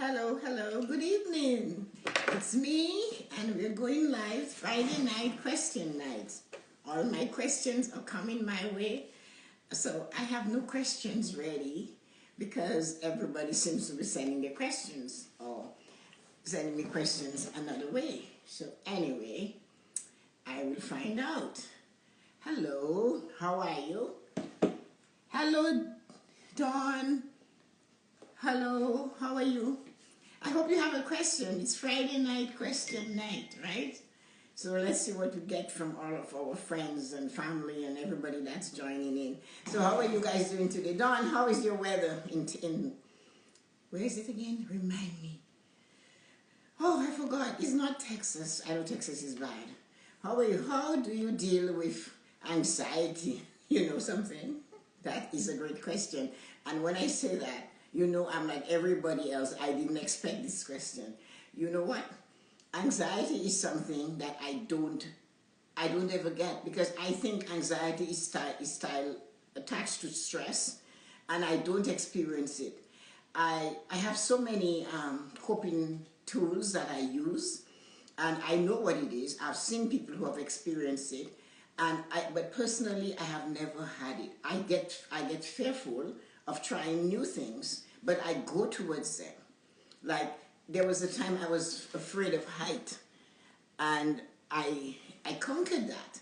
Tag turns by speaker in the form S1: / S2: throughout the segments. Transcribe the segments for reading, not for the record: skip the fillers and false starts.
S1: Hello, hello, good evening. It's me, and we're going live Friday night question night. All my questions are coming my way, so I have no questions ready because everybody seems to be sending their questions or sending me questions another way. So anyway, I will find out. Hello, how are you? Hello, Dawn. Hello, how are you? I hope you have a question. It's Friday night question night, right? So let's see what we get from all of our friends and family and everybody that's joining in. So how are you guys doing today? Dawn, how is your weather in where is it again? Remind me. Oh, I forgot. It's not Texas. I know Texas is bad. How are you? How do you deal with anxiety? You know something? That is a great question. And when I say that, you know, I'm like everybody else. I didn't expect this question. You know what? Anxiety is something that I don't ever get, because I think anxiety is style attached to stress, and I don't experience it. I have so many coping tools that I use, and I know what it is. I've seen people who have experienced it, but personally, I have never had it. I get fearful of trying new things, but I go towards them. Like, there was a time I was afraid of height, and I conquered that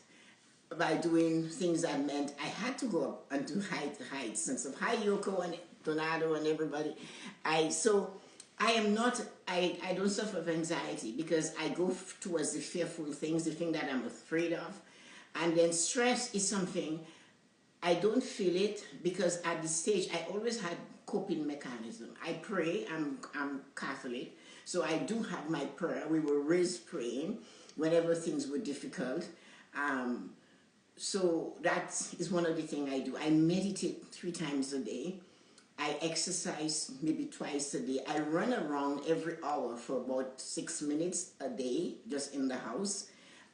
S1: by doing things that meant I had to go up and do heights, and so hi Yoko and Tornado and everybody. I don't suffer of anxiety because I go towards the fearful things, the thing that I'm afraid of. And then stress is something I don't feel it, because at this stage I always had coping mechanism. I pray. I'm Catholic, so I do have my prayer. We were raised praying whenever things were difficult. So that is one of the things I do. I meditate 3 times a day. I exercise maybe twice a day. I run around every hour for about 6 minutes a day, just in the house.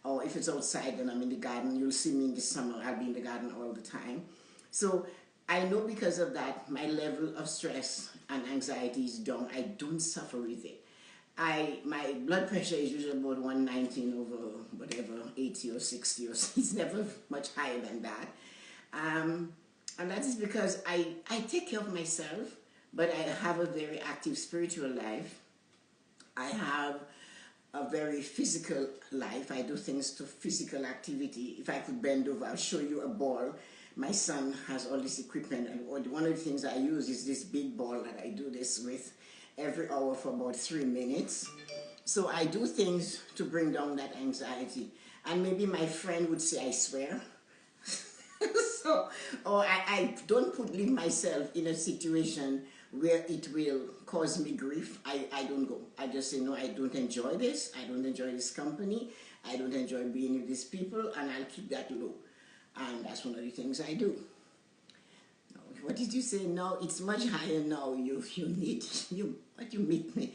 S1: Or if it's outside, then I'm in the garden. You'll see me in the summer. I'll be in the garden all the time. So I know because of that, my level of stress and anxiety is down. I don't suffer with it. My blood pressure is usually about 119 over whatever, 80 or 60 or it's never much higher than that. And that is because I take care of myself, but I have a very active spiritual life. I have a very physical life. I do things to physical activity. If I could bend over, I'll show you a ball. My son has all this equipment, and one of the things I use is this big ball that I do this with every hour for about 3 minutes. So I do things to bring down that anxiety. And maybe my friend would say I swear. Or I don't leave myself in a situation where it will cause me grief. I don't go. I just say, no, I don't enjoy this. I don't enjoy this company. I don't enjoy being with these people, and I'll keep that low. And that's one of the things I do. What did you say? No, it's much higher now. You meet me.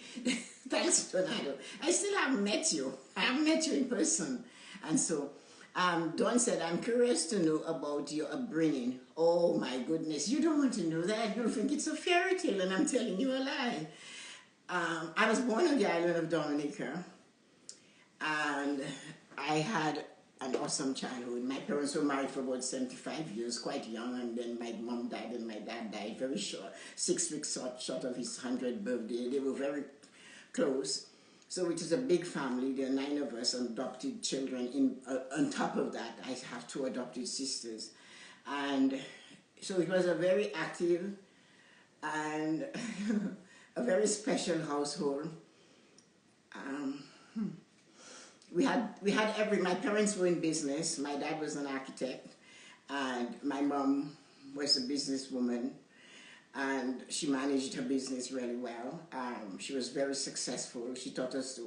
S1: Thanks, Tornado. I still haven't met you. I haven't met you in person. And so, Dawn said, I'm curious to know about your upbringing. Oh my goodness, you don't want to know that. You'll think it's a fairy tale, and I'm telling you a lie. I was born on the island of Dominica, and I had an awesome childhood. My parents were married for about 75 years, quite young, and then my mom died and my dad died very short, 6 weeks short of his 100th birthday. They were very close. So it was a big family. There are 9 of us adopted children. On top of that, I have 2 adopted sisters. And so it was a very active and a very special household. My parents were in business. My dad was an architect, and my mom was a businesswoman, and she managed her business really well. She was very successful. She taught us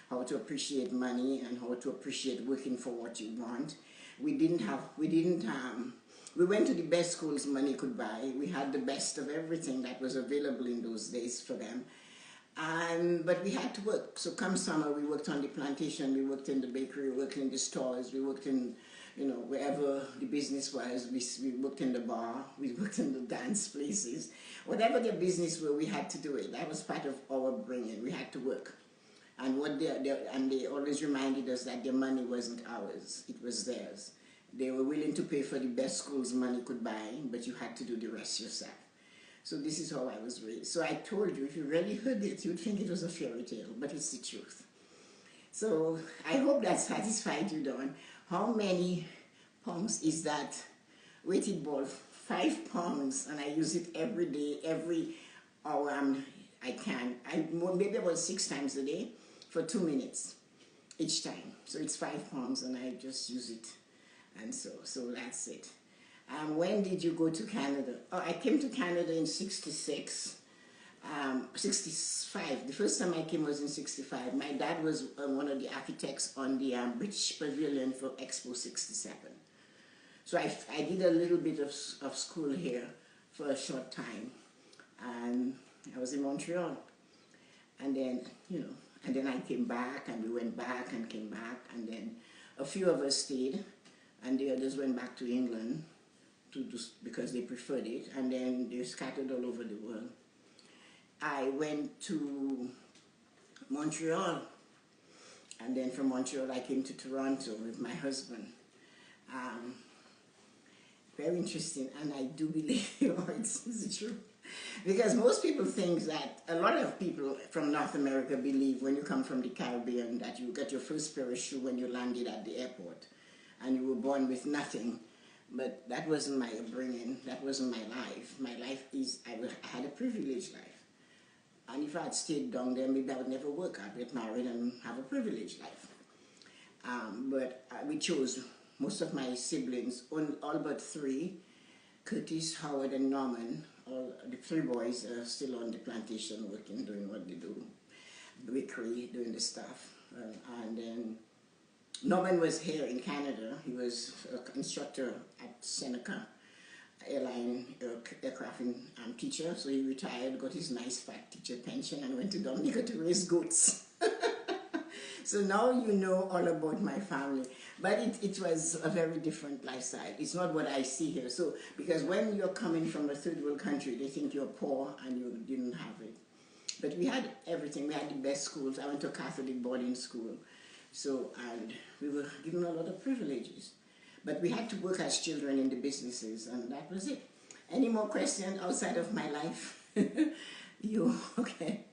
S1: how to appreciate money and how to appreciate working for what you want. We went to the best schools money could buy. We had the best of everything that was available in those days for them. But we had to work. So come summer, we worked on the plantation, we worked in the bakery, we worked in the stores, we worked in you know, wherever the business was, we worked in the bar, we worked in the dance places. Whatever the business were, we had to do it. That was part of our bringing. We had to work. And they always reminded us that their money wasn't ours, it was theirs. They were willing to pay for the best schools money could buy, but you had to do the rest yourself. So this is how I was raised. So I told you, if you really heard it, you'd think it was a fairy tale, but it's the truth. So I hope that satisfied you, Dawn. How many pounds is that weighted ball? 5 pounds, and I use it every day, every hour I can. Maybe about 6 times a day for 2 minutes each time. So it's 5 pounds, and I just use it. And so that's it. When did you go to Canada? Oh, I came to Canada in 66. 65. The first time I came was in 65. My dad was one of the architects on the British Pavilion for Expo 67. So I did a little bit of school here for a short time. And I was in Montreal. And then, you know, and then I came back, and we went back and came back. And then a few of us stayed, and the others went back to England because they preferred it. And then they scattered all over the world. I went to Montreal, and then from Montreal I came to Toronto with my husband. Very interesting, and I do believe it's the truth. Because most people think that, a lot of people from North America believe when you come from the Caribbean that you got your first pair of shoes when you landed at the airport, and you were born with nothing. But that wasn't my upbringing, that wasn't my life. My life is, I had a privileged life. And if I had stayed down there, maybe I would never work. I'd get married and have a privileged life. But we chose, most of my siblings, all but 3, Curtis, Howard, and Norman, all the 3 boys are still on the plantation working, doing what they do, bakery, doing the stuff. And then Norman was here in Canada. He was an instructor at Seneca airline aircraft teacher, so he retired, got his nice fat teacher pension, and went to Dominica to raise goats. So now you know all about my family, but it was a very different lifestyle. It's not what I see here. So because when you're coming from a third world country, they think you're poor and you didn't have it. But we had everything. We had the best schools. I went to a Catholic boarding school, so, and we were given a lot of privileges. But we had to work as children in the businesses, and that was it. Any more questions outside of my life? You, okay.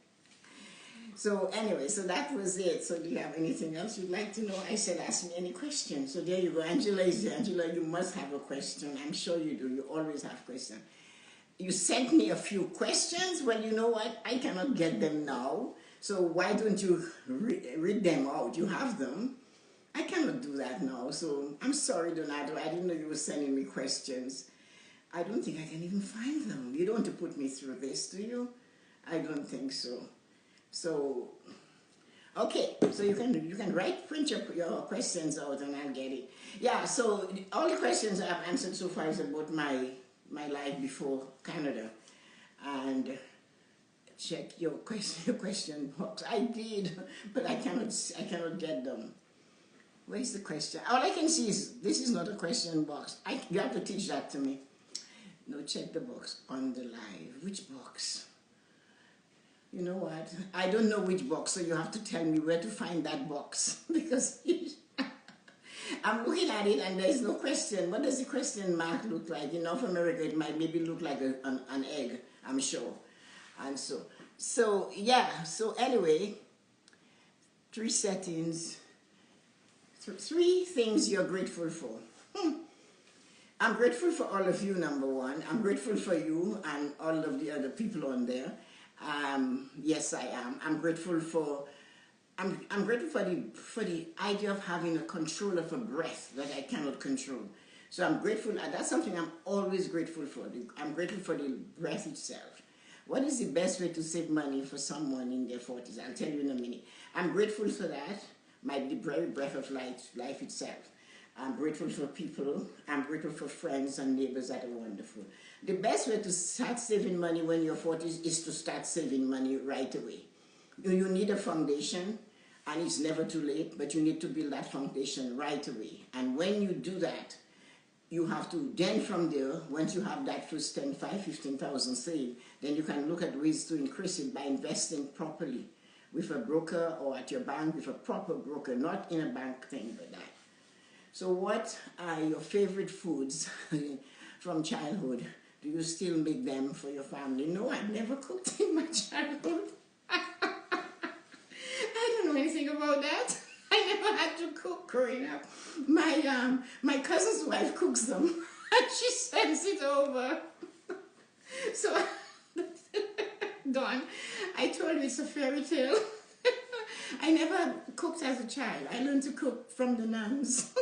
S1: So anyway, so that was it. So do you have anything else you'd like to know? I said ask me any questions. So there you go. Angela is there. Angela, you must have a question. I'm sure you do. You always have questions. You sent me a few questions. Well, you know what? I cannot get them now. So why don't you read them out? You have them. I cannot do that now, so I'm sorry, Donato. I didn't know you were sending me questions. I don't think I can even find them. You don't want to put me through this, do you? I don't think so. So, okay, so you can print your questions out, and I'll get it. Yeah, so all the questions I've answered so far is about my life before Canada. And check your question box. I did, but I cannot get them. Where's the question? All I can see is, this is not a question box. You have to teach that to me. No, check the box on the live. Which box? You know what? I don't know which box, so you have to tell me where to find that box. Because I'm looking at it and there's no question. What does the question mark look like? In North America, it might maybe look like an egg, I'm sure. And so yeah, so anyway, 3 settings. 3 things you're grateful for. I'm grateful for all of you, number 1. I'm grateful for you and all of the other people on there. Yes, I am. I'm grateful for the idea of having a control of a breath that I cannot control. So I'm grateful. That's something I'm always grateful for. I'm grateful for the breath itself. What is the best way to save money for someone in their 40s? I'll tell you in a minute. I'm grateful for that. The very breath of life itself. I'm grateful for people. I'm grateful for friends and neighbors that are wonderful. The best way to start saving money when you're 40s is to start saving money right away. You need a foundation, and it's never too late, but you need to build that foundation right away. And when you do that, you have to, then from there, once you have that first 10, 5, 15,000 saved, then you can look at ways to increase it by investing properly with a broker or at your bank with a proper broker, not in a bank thing, but that. So what are your favorite foods from childhood? Do you still make them for your family? No, I've never cooked in my childhood. I don't know anything about that. I never had to cook growing up. My cousin's wife cooks them and she sends it over. So, Dawn, I told you it's a fairy tale. I never cooked as a child. I learned to cook from the nuns.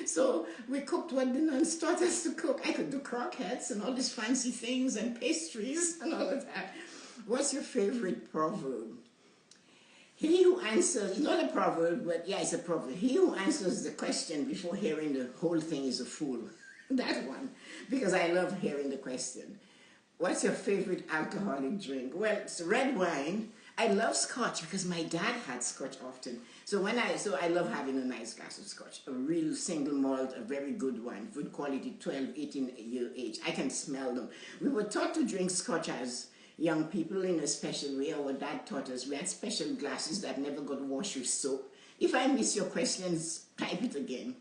S1: So we cooked what the nuns taught us to cook. I could do croquettes and all these fancy things and pastries and all of that. What's your favorite proverb? He who answers, not a proverb, but yeah, it's a proverb. He who answers the question before hearing the whole thing is a fool. That one, because I love hearing the question. What's your favorite alcoholic drink? Well, it's red wine. I love scotch because my dad had scotch often. So I love having a nice glass of scotch, a real single malt, a very good one, good quality, 12, 18-year age. I can smell them. We were taught to drink scotch as young people in a special way. Our dad taught us. We had special glasses that never got washed with soap. If I miss your questions, type it again.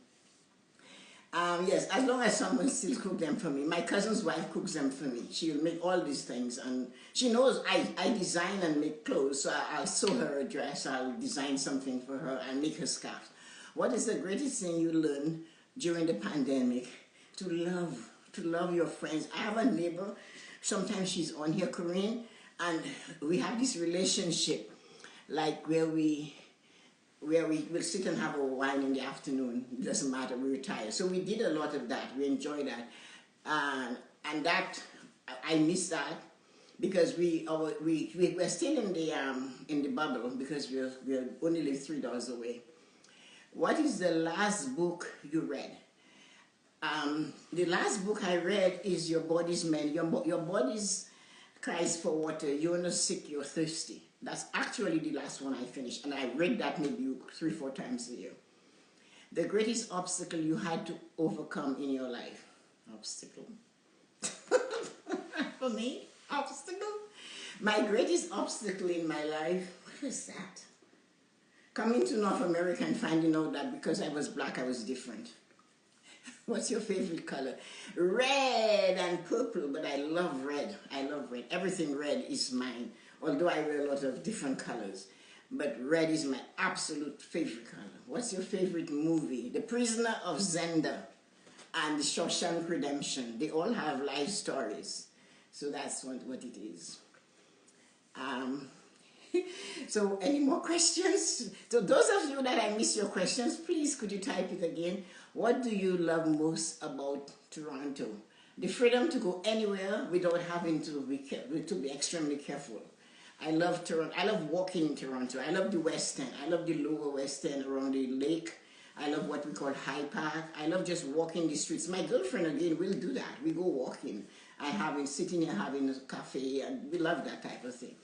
S1: Yes, as long as someone still cooks them for me. My cousin's wife cooks them for me. She'll make all these things, and she knows I design and make clothes, so I'll sew her a dress, I'll design something for her and make her scarf. What is the greatest thing you learned during the pandemic? To love your friends. I have a neighbor, sometimes she's on here, Corinne, and we have this relationship, like where we will sit and have a wine in the afternoon. It doesn't matter, we retire. So we did a lot of that. We enjoyed that. And that, I miss that because we're still in the bubble because we only live 3 doors away. What is the last book you read? The last book I read is Your Body's Man. Your body's cries for water. You're not sick, you're thirsty. That's actually the last one I finished, and I read that maybe 3 or 4 times a year. The greatest obstacle you had to overcome in your life? Obstacle. For me, obstacle? My greatest obstacle in my life, what was that? Coming to North America and finding out that because I was black, I was different. What's your favorite color? Red and purple, but I love red. I love red. Everything red is mine. Although I wear a lot of different colors. But red is my absolute favorite color. What's your favorite movie? The Prisoner of Zenda and The Shawshank Redemption. They all have life stories. So that's what it is. So any more questions? So those of you that I miss your questions, please could you type it again? What do you love most about Toronto? The freedom to go anywhere without having to be extremely careful. I love Toronto. I love walking in Toronto. I love the West End. I love the lower West End around the lake. I love what we call High Park. I love just walking the streets. My girlfriend, again, will do that. We go walking. Sitting here having a cafe, and we love that type of thing.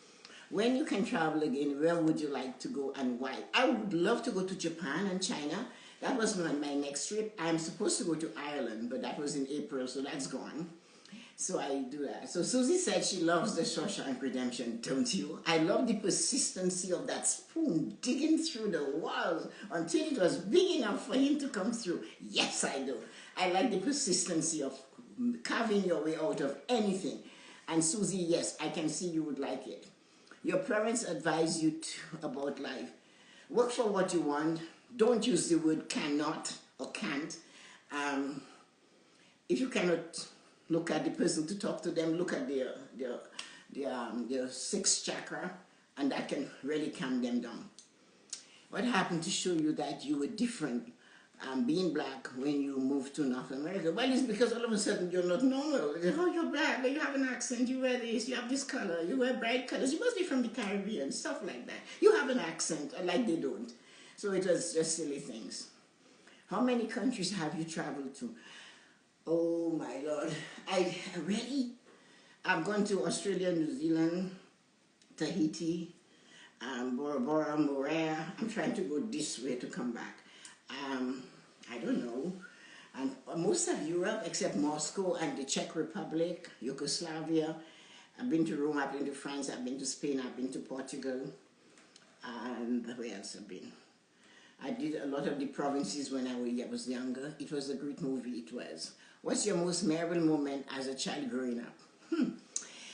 S1: When you can travel again, where would you like to go and why? I would love to go to Japan and China. That was my next trip. I'm supposed to go to Ireland, but that was in April, so that's gone. So I do that. So Susie said she loves The Shawshank Redemption, don't you? I love the persistency of that spoon digging through the walls until it was big enough for him to come through. Yes, I do. I like the persistency of carving your way out of anything. And Susie, yes, I can see you would like it. Your parents advise you about life. Work for what you want. Don't use the word cannot or can't. If you cannot look at the person to talk to them, look at their sixth chakra, and that can really calm them down. What happened to show you that you were different being black when you moved to North America? Well, it's because all of a sudden you're not normal. Oh, you're black, but you have an accent, you wear this, you have this color, you wear bright colors, you must be from the Caribbean, stuff like that. You have an accent, like they don't. So it was just silly things. How many countries have you traveled to? Oh my Lord, I've gone to Australia, New Zealand, Tahiti, Bora Bora, Morea. I'm trying to go this way to come back. I don't know. And most of Europe, except Moscow and the Czech Republic, Yugoslavia. I've been to Rome, I've been to France, I've been to Spain, I've been to Portugal. And where else I've been? I did a lot of the provinces when I was younger. It was a great movie, it was. What's your most memorable moment as a child growing up?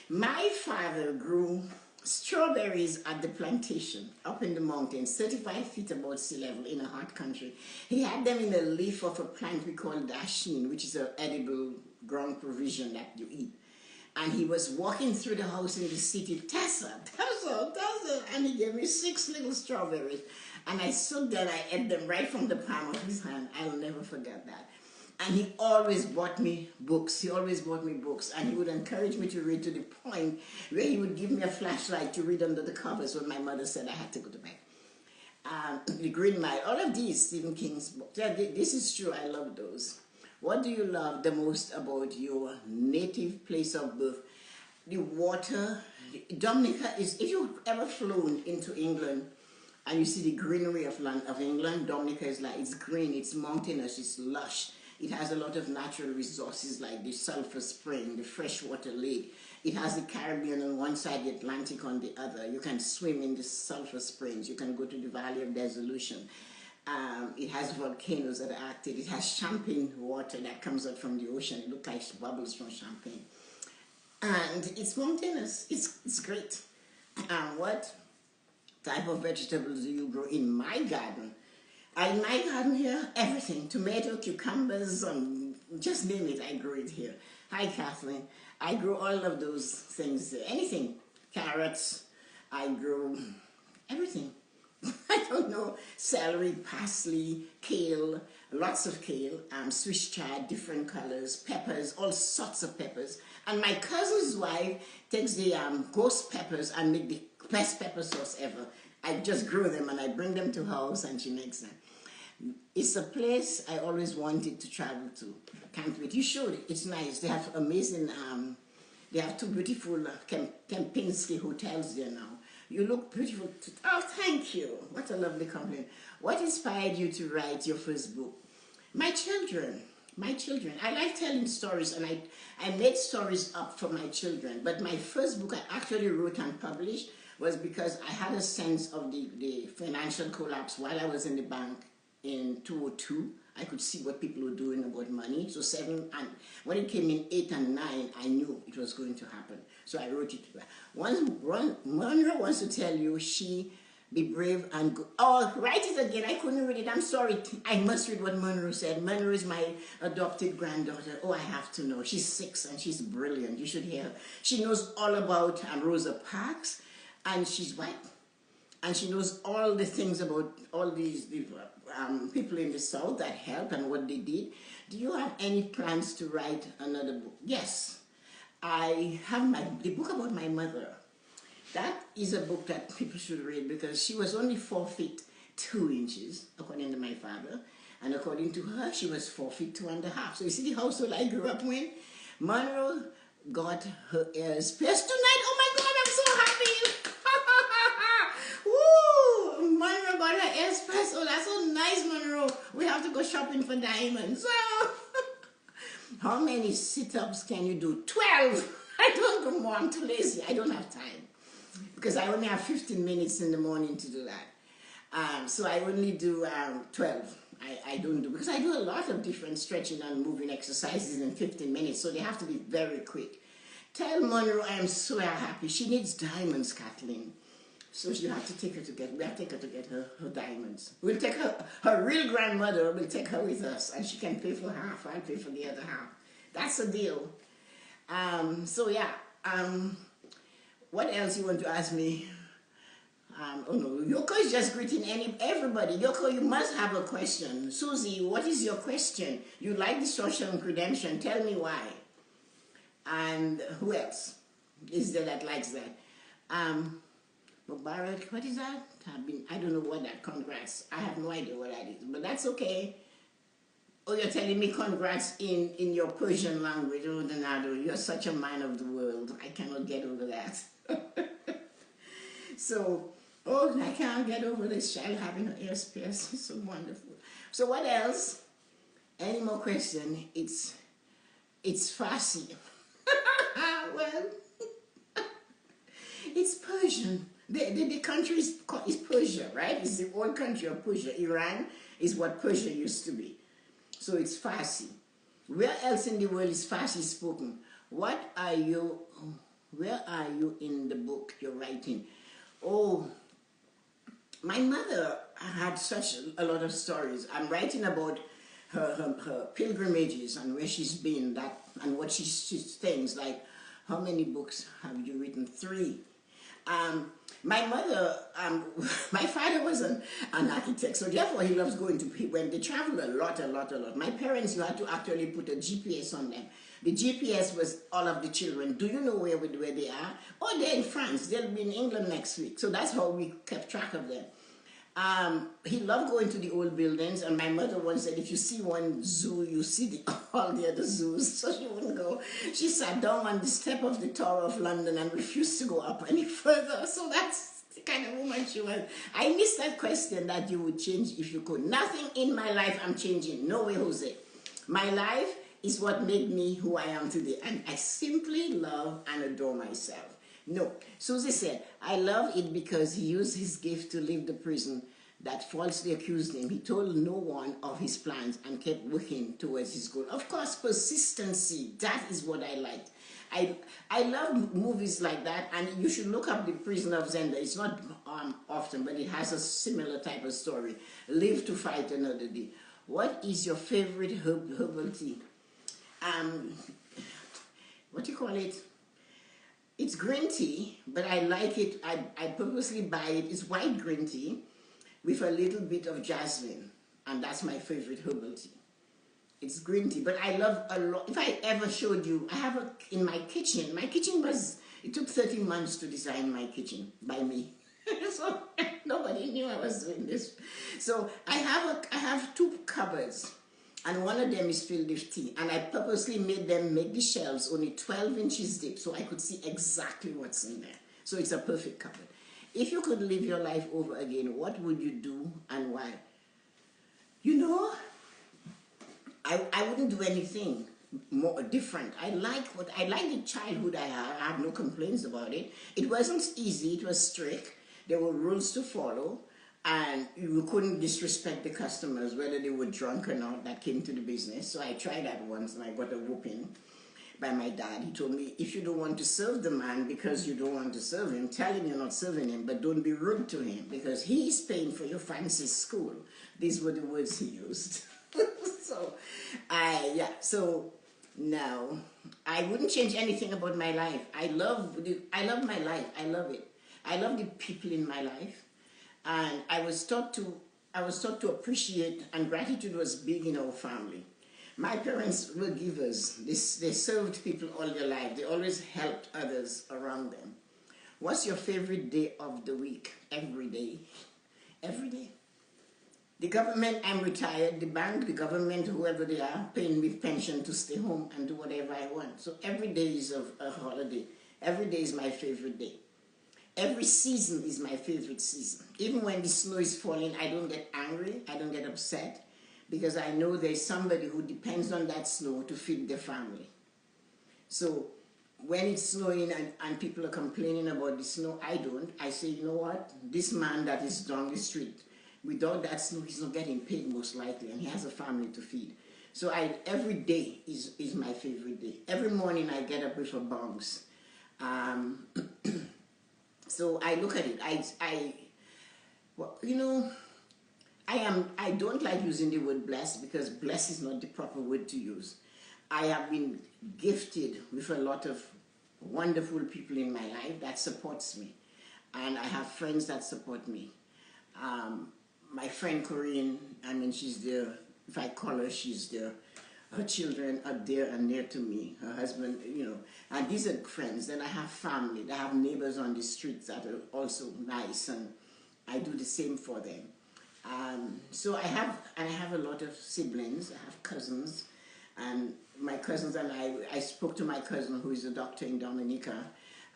S1: My father grew strawberries at the plantation up in the mountains, 35 feet above sea level in a hot country. He had them in a leaf of a plant we call dasheen, which is an edible ground provision that you eat. And he was walking through the house in the city, Tessa, and he gave me 6 little strawberries. And I stood there and I ate them right from the palm of his hand. I'll never forget that. And he always bought me books. He always bought me books. And he would encourage me to read to the point where he would give me a flashlight to read under the covers when my mother said I had to go to bed. The Green Mile, all of these Stephen King's books. Yeah, this is true, I love those. What do you love the most about your native place of birth? The water. Dominica is, if you've ever flown into England and you see the greenery of England, Dominica is like, it's green, it's mountainous, it's lush. It has a lot of natural resources like the sulfur spring, the freshwater lake. It has the Caribbean on one side, the Atlantic on the other. You can swim in the sulfur springs. You can go to the Valley of Dissolution. It has volcanoes that are active. It has champagne water that comes out from the ocean. It looks like bubbles from champagne. And it's mountainous. It's great. What type of vegetables do you grow in my garden? In my garden here, everything. Tomato, cucumbers, just name it, I grow it here. Hi, Kathleen. I grow all of those things. Anything. Carrots. I grow everything. I don't know, celery, parsley, kale, lots of kale, Swiss chard, different colors, peppers, all sorts of peppers. And my cousin's wife takes the ghost peppers and make the best pepper sauce ever. I just grow them and I bring them to her house and she makes them. It's a place I always wanted to travel to. Can't wait. You should. It's nice. They have amazing, they have 2 beautiful Kempinski hotels there now. You look beautiful. Oh, thank you. What a lovely compliment. What inspired you to write your first book? My children. My children. I like telling stories, and I made stories up for my children. But my first book I actually wrote and published was because I had a sense of the financial collapse while I was in the bank in 2002. I could see what people were doing about money. So 7, and when it came in 8 and 9, I knew it was going to happen. So I wrote it. Monroe wants to tell you, be brave and go. Oh, write it again. I couldn't read it. I'm sorry. I must read what Monroe said. Monroe is my adopted granddaughter. Oh, I have to know. She's 6 and she's brilliant. You should hear her. She knows all about Rosa Parks, and she's white. And she knows all the things about all these people in the South that helped and what they did. Do you have any plans to write another book? Yes. I have the book about my mother. That is a book that people should read because she was only 4 feet 2 inches, according to my father. And according to her, she was 4 feet 2.5. So you see the household I grew up in? Monroe got her ears pierced tonight. Oh my God, I'm so happy. Woo! Monroe got her ears pierced. Oh, that's so nice, Monroe. We have to go shopping for diamonds. How many sit-ups can you do? 12. I don't do more. I'm too lazy. I don't have time. Because I only have 15 minutes in the morning to do that. So I only do 12. I don't do, because I do a lot of different stretching and moving exercises in 15 minutes. So they have to be very quick. Tell Monroe I am so happy. She needs diamonds, Kathleen. So you have to take her to get, we have to take her to get her diamonds. We'll take her real grandmother will take her with us, and she can pay for half, I'll pay for the other half. That's a deal. So yeah, what else you want to ask me? Oh no, Yoko is just greeting everybody. Yoko, you must have a question. Susie, what is your question? You like the social credential, tell me why. And who else is there that likes that? Mubarak, what is that? I don't know what that, congrats. I have no idea what that is, but that's okay. Oh, you're telling me congrats in your Persian language. Oh, Donado, you're such a man of the world. I cannot get over that. So, Oh, I can't get over this child having her ears pierced. It's so wonderful. So what else? Any more question? It's Farsi. Well, it's Persian. The country is Persia, right? It's the old country of Persia. Iran is what Persia used to be. So it's Farsi. Where else in the world is Farsi spoken? Where are you in the book you're writing? Oh, my mother had such a lot of stories. I'm writing about her pilgrimages and where she's been, and what she's things like. How many books have you written? 3. My mother, my father was an architect, so therefore he loves going to, when they travel a lot. My parents, you had to actually put a GPS on them. The GPS was all of the children. Do you know where they are? Oh, they're in France. They'll be in England next week. So that's how we kept track of them. He loved going to the old buildings, and my mother once said, if you see one zoo, you see all the other zoos, so she wouldn't go. She sat down on the step of the Tower of London and refused to go up any further. So that's the kind of woman she was. I missed that question that you would change if you could. Nothing in my life I'm changing. No way, Jose. My life is what made me who I am today, and I simply love and adore myself. No, Susie said, I love it because he used his gift to leave the prison that falsely accused him. He told no one of his plans and kept working towards his goal. Of course, persistency, that is what I liked. I love movies like that, and you should look up The Prison of Zenda. It's not often, but it has a similar type of story. Live to fight another day. What is your favorite herbal tea? What do you call it? It's green tea, but I like it. I purposely buy it. It's white green tea with a little bit of jasmine, and that's my favorite herbal tea. It's green tea, but I love a lot. If I ever showed you, I have in my kitchen. My kitchen it took 30 months to design my kitchen by me. So nobody knew I was doing this. So I have 2 cupboards, and one of them is filled with tea, and I purposely made the shelves only 12 inches deep so I could see exactly what's in there. So it's a perfect cupboard. If you could live your life over again, what would you do and why? You know, I wouldn't do anything more different. I like the childhood I have. I have no complaints about it. It wasn't easy. It was strict. There were rules to follow, and you couldn't disrespect the customers, whether they were drunk or not, that came to the business. So I tried that once, and I got a whooping by my dad. He told me, if you don't want to serve the man because you don't want to serve him, tell him you're not serving him, but don't be rude to him because he is paying for your fancy school. These were the words he used. So no, I wouldn't change anything about my life. I love my life. I love it. I love the people in my life, and I was taught to appreciate, and gratitude was big in our family. My parents were givers. They served people all their life. They always helped others around them. What's your favorite day of the week? Every day. Every day. The government, I'm retired. The bank, the government, whoever they are, paying me pension to stay home and do whatever I want. So every day is a holiday. Every day is my favorite day. Every season is my favorite season. Even when the snow is falling, I don't get angry. I don't get upset, because I know there's somebody who depends on that snow to feed their family. So when it's snowing and people are complaining about the snow, I don't. I say, you know what? This man that is down the street, without that snow, he's not getting paid most likely, and he has a family to feed. So every day is my favorite day. Every morning I get up with a bounce. So I look at it. I don't like using the word blessed, because blessed is not the proper word to use. I have been gifted with a lot of wonderful people in my life that supports me, and I have friends that support me. My friend Corinne, she's there. If I call her, she's there. Her children are there and near to me. Her husband, and these are friends. Then I have family. I have neighbors on the streets that are also nice, and I do the same for them. So I have a lot of siblings. I have cousins, and my cousins and I spoke to my cousin who is a doctor in Dominica,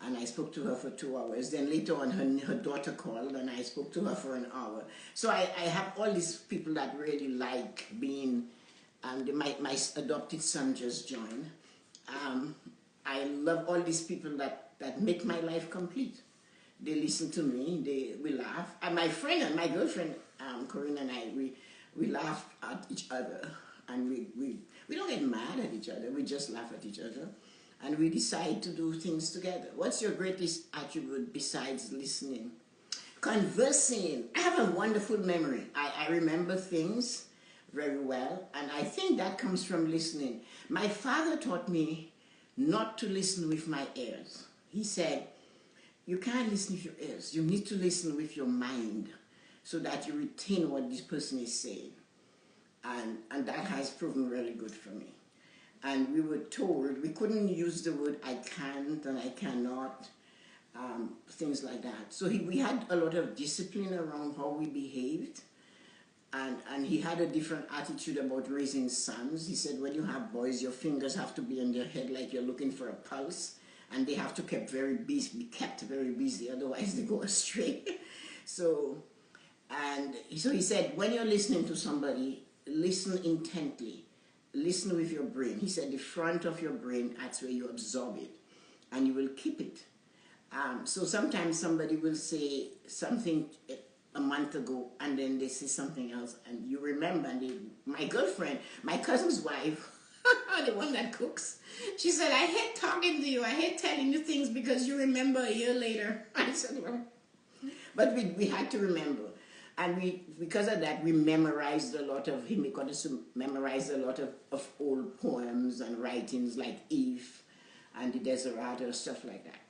S1: and I spoke to her for 2 hours. Then later on, her daughter called, and I spoke to her for an hour. So I have all these people that really like being, my adopted son just joined. I love all these people that make my life complete. They listen to me, we laugh. And my friend and my girlfriend, Corinne and I, we laugh at each other. And we don't get mad at each other, we just laugh at each other. And we decide to do things together. What's your greatest attribute besides listening? Conversing. I have a wonderful memory. I remember things very well, and I think that comes from listening. My father taught me not to listen with my ears. He said, you can't listen with your ears. You need to listen with your mind so that you retain what this person is saying. And that has proven really good for me. And we were told we couldn't use the word I can't and I cannot, things like that. So we had a lot of discipline around how we behaved. And he had a different attitude about raising sons. He said, when you have boys, your fingers have to be on their head like you're looking for a pulse. And they have to be kept very busy, otherwise they go astray. So he said, when you're listening to somebody, listen intently. Listen with your brain. He said the front of your brain, that's where you absorb it, and you will keep it. So sometimes somebody will say something a month ago, and then they say something else, and you remember. And my girlfriend, my cousin's wife, the one that cooks, she said, I hate talking to you. I hate telling you things because you remember a year later. I said, well, but we had to remember. And because of that, we memorized a lot of him. We got to memorize a lot of old poems and writings like Eve and the Desiderata, stuff like that.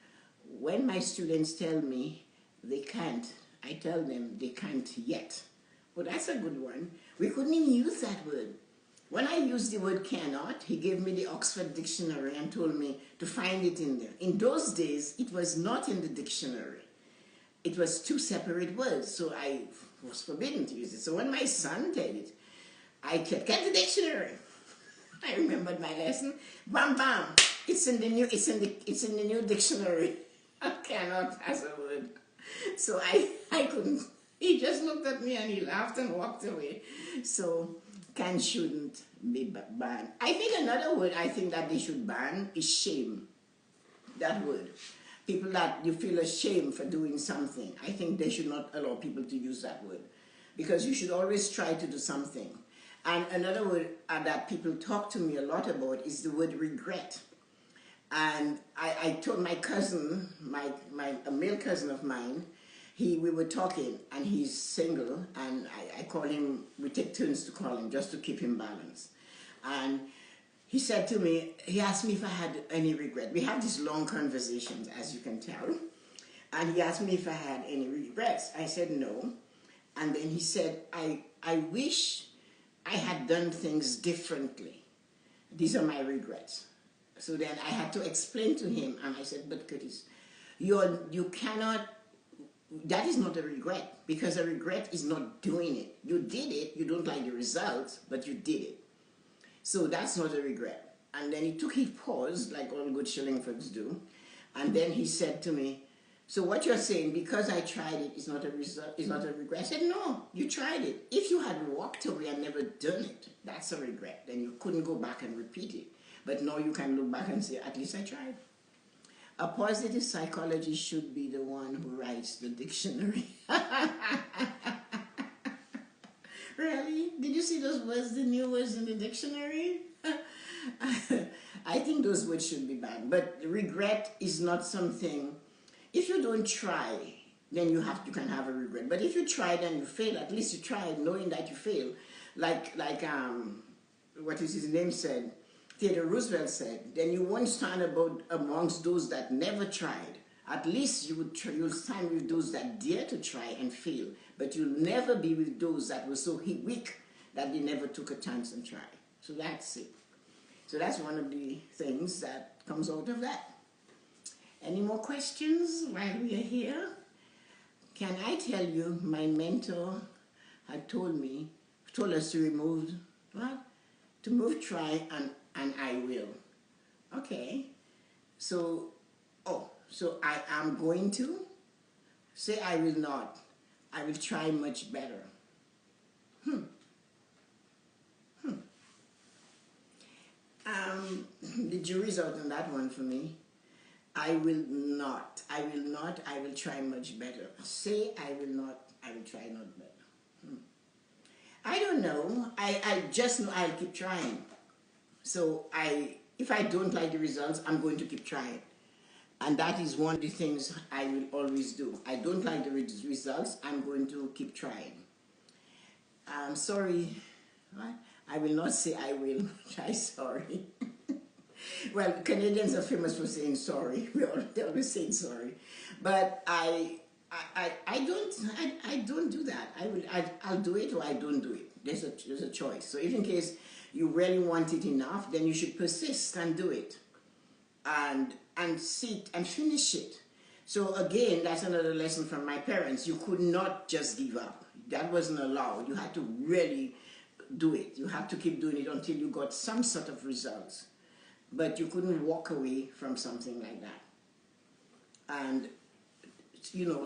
S1: When my students tell me they can't, I tell them they can't yet. Well, that's a good one. We couldn't even use that word. When I used the word cannot, he gave me the Oxford Dictionary and told me to find it in there. In those days, it was not in the dictionary. It was two separate words, so I was forbidden to use it. So when my son did it, I kept, get the dictionary. I remembered my lesson. Bam, bam. It's in the new dictionary. I cannot as a word. So I couldn't. He just looked at me and he laughed and walked away. So can shouldn't be banned. I think another word I think that they should ban is shame. That word. People that you feel ashamed for doing something, I think they should not allow people to use that word, because you should always try to do something. And another word that people talk to me a lot about is the word regret. And I told my cousin, a male cousin of mine, we were talking, and he's single, and I call him, we take turns to call him just to keep him balanced. And he said to me, he asked me if I had any regret. We have these long conversations, as you can tell. And he asked me if I had any regrets. I said no. And then he said, I wish I had done things differently. These are my regrets. So then I had to explain to him, and I said, but Curtis, you cannot, that is not a regret, because a regret is not doing it. You did it, you don't like the results, but you did it. So that's not a regret. And then he paused, like all good Shillingfords do. And then he said to me, so what you're saying, because I tried it, is not a result, is not a regret. I said, no, you tried it. If you had walked away and never done it, that's a regret. Then you couldn't go back and repeat it. But now you can look back and say, at least I tried. A positive psychologist should be the one who writes the dictionary. Really? Did you see those words, the new words in the dictionary? I think those words should be banned. But regret is not something, if you don't try, then you can have a regret. But if you tried and you fail, at least you tried knowing that you failed. Like what is his name said, Theodore Roosevelt said, then you won't stand amongst those that never tried. At least you'll stand with those that dare to try and fail, but you'll never be with those that were so weak that they never took a chance and tried. So that's it. So that's one of the things that comes out of that. Any more questions while we are here? Can I tell you, my mentor had told us to remove, what? To move, try, and I will. Okay. So, So I am going to. Say I will not. I will try much better. The jury's out on that one for me. I will not. I will not. I will try much better. Say I will not. I will try not better. I don't know. I just know I'll keep trying. So if I don't like the results, I'm going to keep trying. And that is one of the things I will always do. I don't like the results, I'm going to keep trying. I'm sorry. I will not say I will try sorry. Well, Canadians are famous for saying sorry. They always say sorry. But I don't do that. I'll do it or I don't do it. There's a choice. So if in case you really want it enough, then you should persist and do it. And sit and finish it. So again, that's another lesson from my parents. You could not just give up. That wasn't allowed. You had to really do it. You had to keep doing it until you got some sort of results. But you couldn't walk away from something like that. And,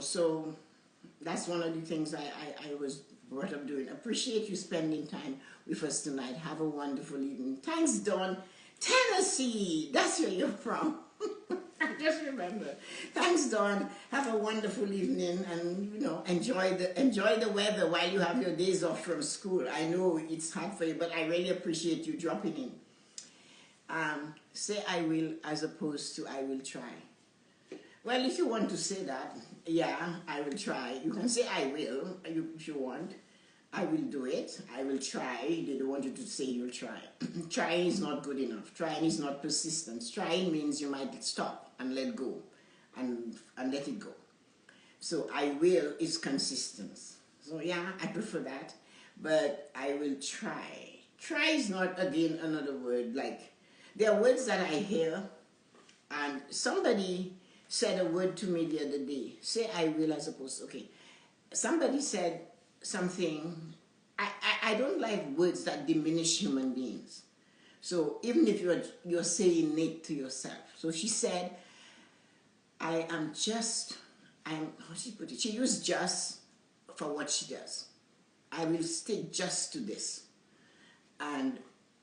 S1: so that's one of the things I was brought up doing. Appreciate you spending time with us tonight. Have a wonderful evening. Thanks, Dawn. Tennessee, that's where you're from. I just remember. Thanks, Dawn. Have a wonderful evening, and enjoy the weather while you have your days off from school. I know it's hard for you, but I really appreciate you dropping in. Say I will as opposed to I will try. Well, if you want to say that, yeah, I will try. You can say I will if you want. I will do it. I will try. They don't want you to say you'll try. Trying is not good enough. Trying is not persistence. Trying means you might stop and let go and let it go. So I will is consistence. So yeah, I prefer that. But I will try. Try is not, again, another word. Like, there are words that I hear, and somebody said a word to me the other day. Say I will as opposed to, okay. Somebody said something. I don't like words that diminish human beings. So even if you're saying it to yourself. So she said, how she put it? She used just for what she does. I will stick just to this. And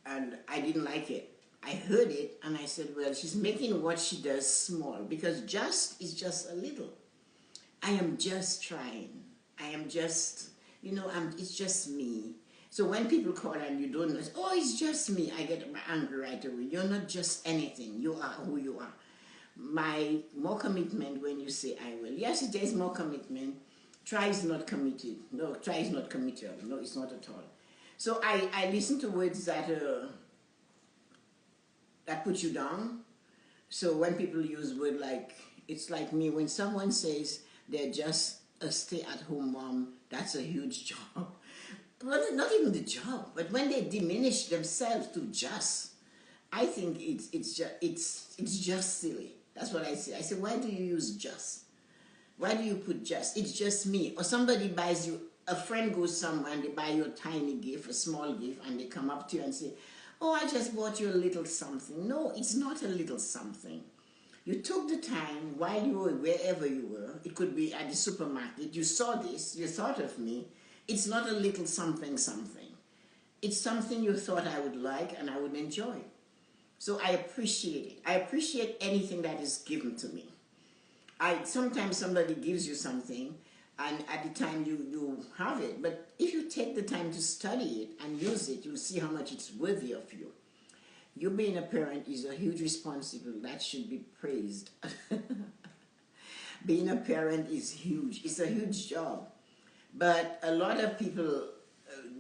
S1: I didn't like it. I heard it and I said, well, she's making what she does small, because just is just a little. I am just trying. I am just, it's just me. So when people call and you don't know, oh, it's just me, I get angry right away. You're not just anything. You are who you are. More commitment when you say I will. Yes, there is more commitment. Try is not committed. No, try is not committed. No, it's not at all. So I listen to words that put you down. So when people use word like, it's like me, when someone says they're just a stay-at-home mom, that's a huge job. But not even the job, but when they diminish themselves to just, I think it's just silly. That's what I say. I say, why do you use just? Why do you put just? It's just me. Or somebody buys you, a friend goes somewhere and they buy you a tiny gift, a small gift, and they come up to you and say, oh, I just bought you a little something. No, it's not a little something. You took the time while you were wherever you were. It could be at the supermarket. You saw this. You thought of me. It's not a little something something. It's something you thought I would like and I would enjoy. So I appreciate it. I appreciate anything that is given to me. Sometimes somebody gives you something and at the time you have it. But if you take the time to study it and use it, you'll see how much it's worthy of you. You being a parent is a huge responsibility. That should be praised. Being a parent is huge. It's a huge job. But a lot of people,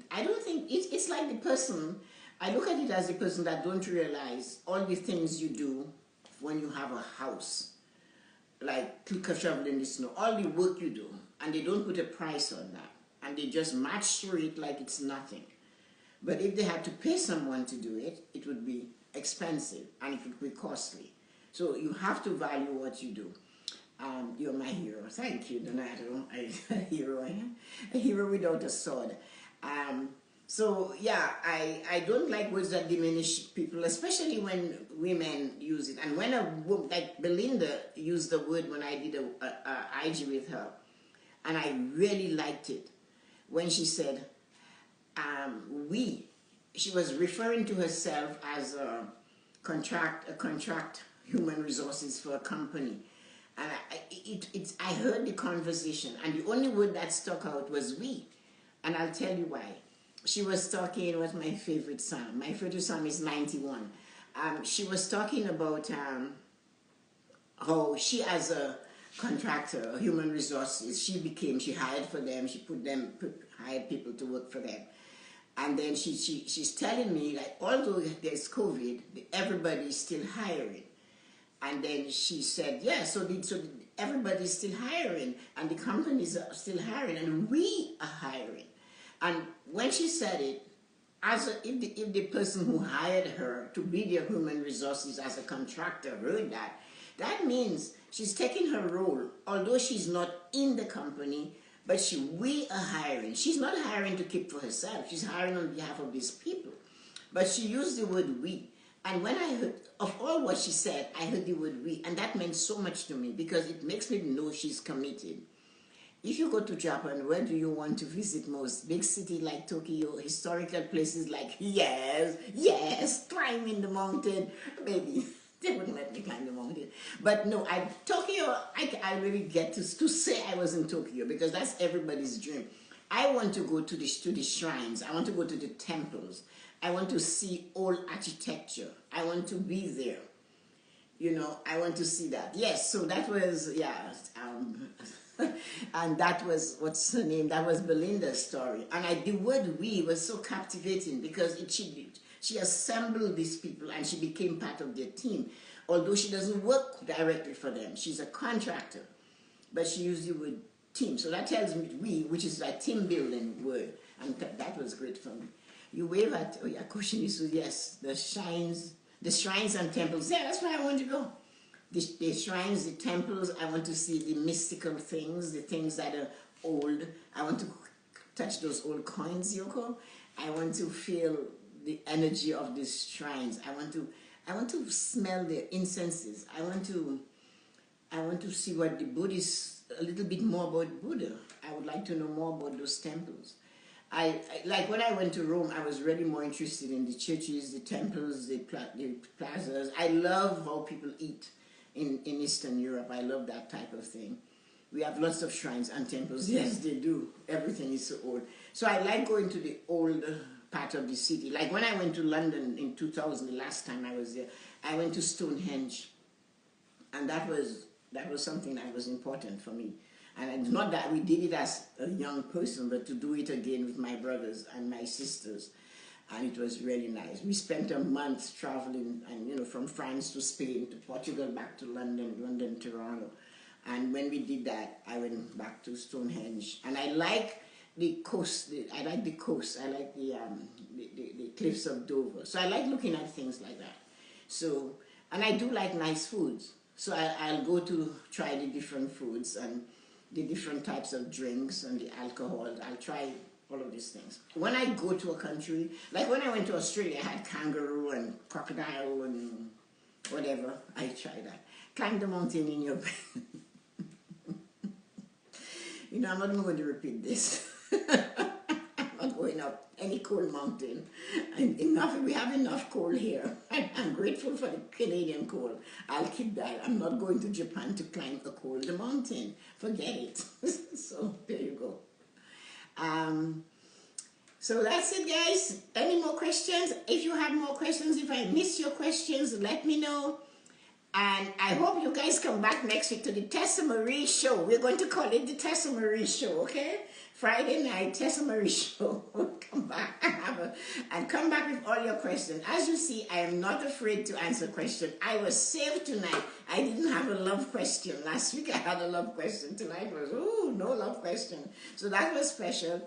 S1: I don't think, it's like the person, I look at it as the person that don't realize all the things you do when you have a house. Like shoveling the snow, all the work you do, and they don't put a price on that. And they just match through it like it's nothing. But if they had to pay someone to do it, it would be expensive and it would be costly. So you have to value what you do. You're my hero. Thank you, Donato. A hero without a sword. So yeah, I don't like words that diminish people, especially when women use it. And when a woman like Belinda used the word when I did a IG with her, and I really liked it when she said, "we." She was referring to herself as a contract human resources for a company, and I heard the conversation, and the only word that stuck out was "we," and I'll tell you why. She was talking, what's my favorite psalm? My favorite psalm is 91. She was talking about how she, as a contractor, a human resources, she hired for them, hired people to work for them. And then she's telling me, like, although there's COVID, everybody's still hiring. And then she said, yeah, so everybody's still hiring, and the companies are still hiring, and we are hiring. And when she said it, if the person who hired her to be their human resources as a contractor heard that, that means she's taking her role, although she's not in the company, but we are hiring. She's not hiring to keep for herself. She's hiring on behalf of these people. But she used the word we. And when I heard, of all what she said, I heard the word we. And that meant so much to me because it makes me know she's committed. If you go to Japan, where do you want to visit most? Big city like Tokyo, historical places like, yes, climbing the mountain. Maybe they wouldn't let me climb the mountain. But no, Tokyo, I really get to say I was in Tokyo because that's everybody's dream. I want to go to the shrines. I want to go to the temples. I want to see old architecture. I want to be there. You know, I want to see that. Yes, so that was, and that was, what's her name? That was Belinda's story. And the word we was so captivating because she assembled these people and she became part of their team. Although she doesn't work directly for them. She's a contractor. But she used the word team. So that tells me we, which is a team building word. And that was great for me. You wave at, oh yeah, Kushinisu, yes, the shrines and temples. Yeah, that's where I want to go. The shrines, the temples, I want to see the mystical things, the things that are old. I want to touch those old coins, Yoko. I want to feel the energy of these shrines. I want to smell the incenses. I want to see what the Buddhists, a little bit more about Buddha. I would like to know more about those temples. I like when I went to Rome, I was really more interested in the churches, the temples, the plazas. I love how people eat in Eastern Europe. I love that type of thing. We have lots of shrines and temples. Yes, they do. Everything is so old. So I like going to the old part of the city. Like when I went to London in 2000, the last time I was there, I went to Stonehenge. And that was something that was important for me. And it's not that we did it as a young person, but to do it again with my brothers and my sisters. And it was really nice. We spent a month traveling, and from France to Spain to Portugal, back to London, Toronto. And when we did that, I went back to Stonehenge. And I like the coast. I like the coast. I like the cliffs of Dover. So I like looking at things like that. So, and I do like nice foods. So I'll go to try the different foods and the different types of drinks and the alcohol. I'll try all of these things. When I go to a country, like when I went to Australia, I had kangaroo and crocodile and whatever. I tried that. Climb the mountain in your bed. I'm not even going to repeat this. I'm not going up any cold mountain. We have enough coal here. I'm grateful for the Canadian coal. I'll keep that. I'm not going to Japan to climb a cold mountain. Forget it. So there you go. So that's it, guys. Any more questions? If you have more questions, if I miss your questions, let me know. And I hope you guys come back next week to the Tessa-Marie show. We're going to call it the Tessa-Marie show, okay? Friday night, Tessa-Marie show. Come back and come back with all your questions. As you see, I am not afraid to answer questions. I was saved tonight. I didn't have a love question. Last week I had a love question. Tonight was, no love question. So that was special.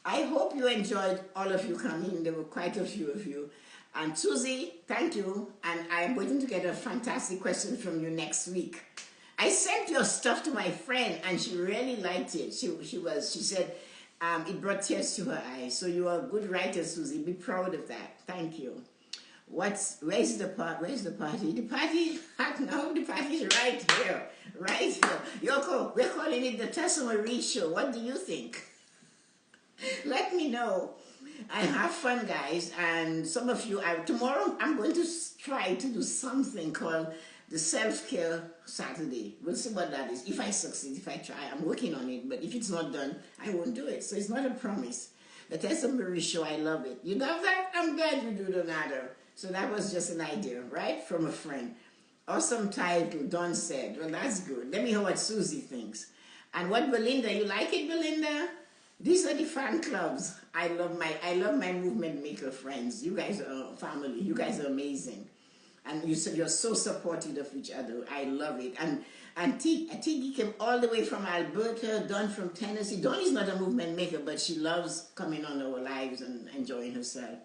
S1: I hope you enjoyed, all of you coming. There were quite a few of you. And Susie, thank you. And I am waiting to get a fantastic question from you next week. I sent your stuff to my friend and she really liked it. She said, It brought tears to her eyes. So you are a good writer, Susie. Be proud of that. Thank you. Where's the party? Where's the party? The party, no, the party is right here. Right here. Yoko, we're calling it the Tessa-Marie show. What do you think? Let me know. I have fun, guys, and some of you, tomorrow I'm going to try to do something called the self-care Saturday. We'll see what that is. If I succeed, if I try, I'm working on it, but if it's not done, I won't do it. So it's not a promise. The Tessa-Marie show, I love it. You love that? I'm glad you do, Donato. So that was just an idea, right, from a friend. Awesome title, Don said. Well, that's good. Let me hear what Susie thinks. And what Belinda, you like it, Belinda? These are the fan clubs. I love my movement maker friends. You guys are family. You guys are amazing. And you're so supportive of each other. I love it. And Tiggy came all the way from Alberta, Dawn from Tennessee. Dawn is not a movement maker, but she loves coming on our lives and enjoying herself.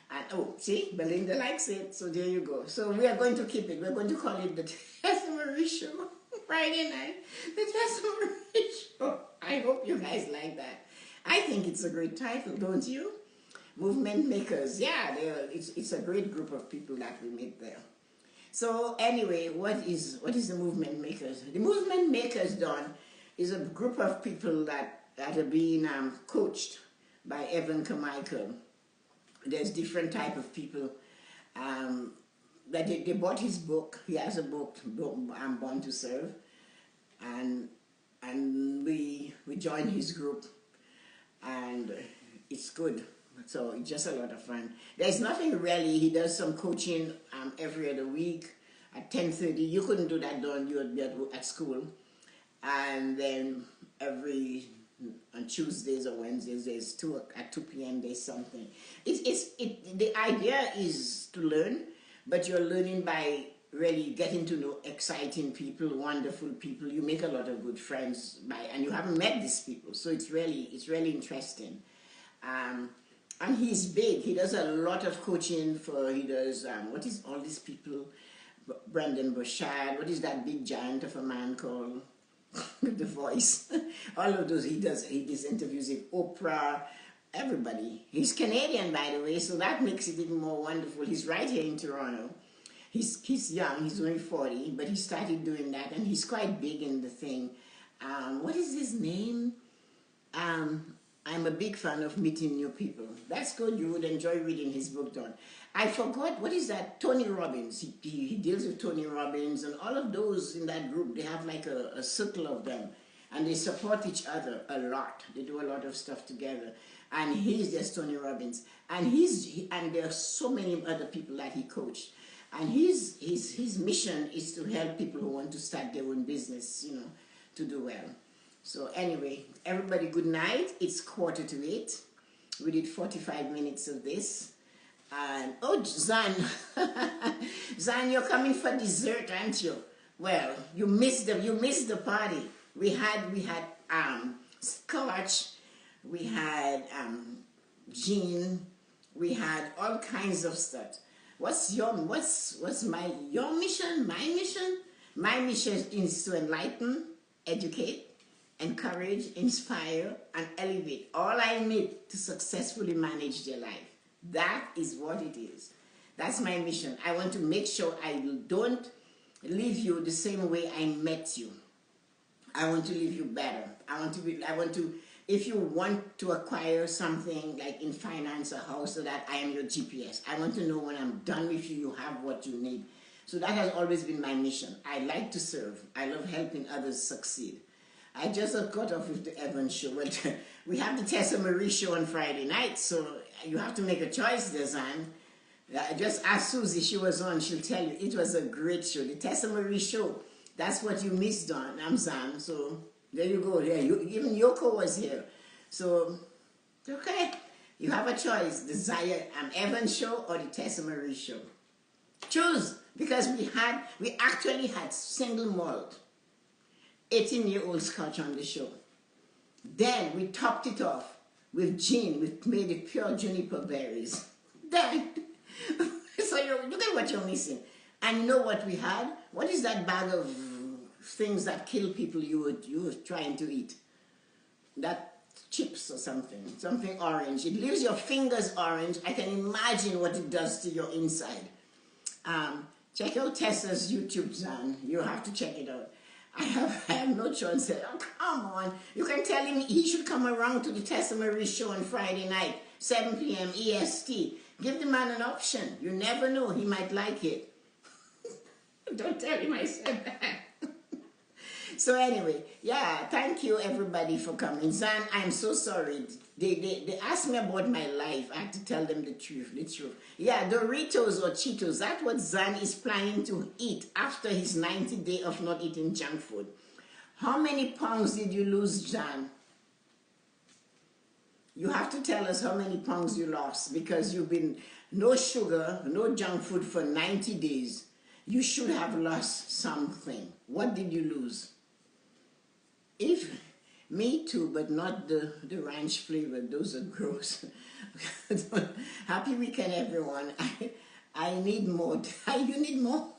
S1: And oh, see, Belinda likes it. So there you go. So we are going to keep it. We're going to call it the Tessa-Marie show. Friday night, the Tessa-Marie show. I hope you guys like that. I think it's a great title, don't you? Movement makers. Yeah, it's a great group of people that we meet there. So anyway, what is the movement makers? The movement makers, Don, is a group of people that are being coached by Evan Carmichael. There's different type of people that they bought his book. He has a book, I'm Born to Serve, and we joined his group, and it's good. So it's just a lot of fun. There's nothing really. He does some coaching every other week at 10:30. You couldn't do that, Don. You would be at school, and then on Tuesdays or Wednesdays, there's at 2 p.m. there's something. The idea is to learn, but you're learning by really getting to know exciting people, wonderful people. You make a lot of good friends and you haven't met these people, so it's really interesting. And he's big. He does a lot of coaching he does, what is all these people? Brendan Burchard, what is that big giant of a man called? With the voice. All of those he does interviews with Oprah, everybody. He's Canadian, by the way, so that makes it even more wonderful. He's right here in Toronto. He's young, he's only 40, but he started doing that, and he's quite big in the thing. What is his name? I'm a big fan of meeting new people. That's good. You would enjoy reading his book, Don. I forgot, what is that? Tony Robbins. He deals with Tony Robbins, and all of those in that group, they have like a circle of them, and they support each other a lot. They do a lot of stuff together. And there's Tony Robbins. And there are so many other people that he coached. And his mission is to help people who want to start their own business, to do well. So anyway, everybody, good night. It's 7:45. We did 45 minutes of this. And oh, Zan, Zan, you're coming for dessert, aren't you? Well, you missed the party. We had scotch, we had gin, we had all kinds of stuff. What's your mission? My mission? My mission is to enlighten, educate, encourage, inspire, and elevate all I meet to successfully manage their life. That is what it is. That's my mission. I want to make sure I don't leave you the same way I met you. I want to leave you better. If you want to acquire something like in finance, a house, so that I am your GPS. I want to know when I'm done with you, you have what you need. So that has always been my mission. I like to serve. I love helping others succeed. I just got off with the Evans show. But we have the Tessa-Marie show on Friday night, so you have to make a choice there, Zan. Just ask Susie, she was on, she'll tell you. It was a great show. The Tessa-Marie show, that's what you missed on. I'm Zan, so there you go. Yeah, even Yoko was here. So, okay. You have a choice. The Evans show or the Tessa-Marie show. Choose, because we actually had single malt 18-year-old scotch on the show. Then we topped it off with gin. We made it pure juniper berries. Then, so you look at what you're missing. And you know what we had? What is that bag of things that kill people you were trying to eat? That chips or something orange. It leaves your fingers orange. I can imagine what it does to your inside. Check out Tessa's YouTube, Zan. You have to check it out. I have no choice. Oh, come on. You can tell him he should come around to the Tessa-Marie show on Friday night, 7 p.m. EST. Give the man an option. You never know. He might like it. Don't tell him I said that. So anyway, yeah, thank you everybody for coming. Zan, I'm so sorry. They asked me about my life. I had to tell them the truth. Yeah, Doritos or Cheetos, that's what Zan is planning to eat after his 90 day of not eating junk food. How many pounds did you lose, Zan? You have to tell us how many pounds you lost, because you've been no sugar, no junk food for 90 days. You should have lost something. What did you lose? If me too, but not the ranch flavor. Those are gross. Happy weekend, everyone. I need more. You need more.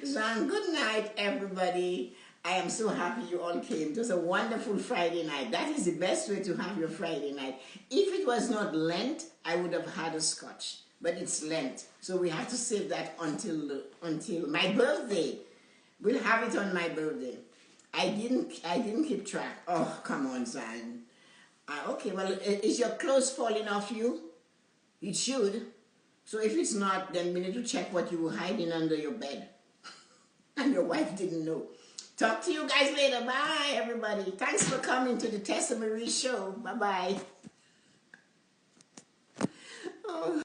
S1: Zan, good night, everybody. I am so happy you all came. It was a wonderful Friday night. That is the best way to have your Friday night. If it was not Lent, I would have had a scotch. But it's Lent, so we have to save that until my birthday. We'll have it on my birthday. I didn't keep track. Oh, come on, Zan. Okay, well, is your clothes falling off you? It should. So if it's not, then we need to check what you were hiding under your bed. And your wife didn't know. Talk to you guys later. Bye, everybody. Thanks for coming to the Tessa-Marie show. Bye-bye. Oh.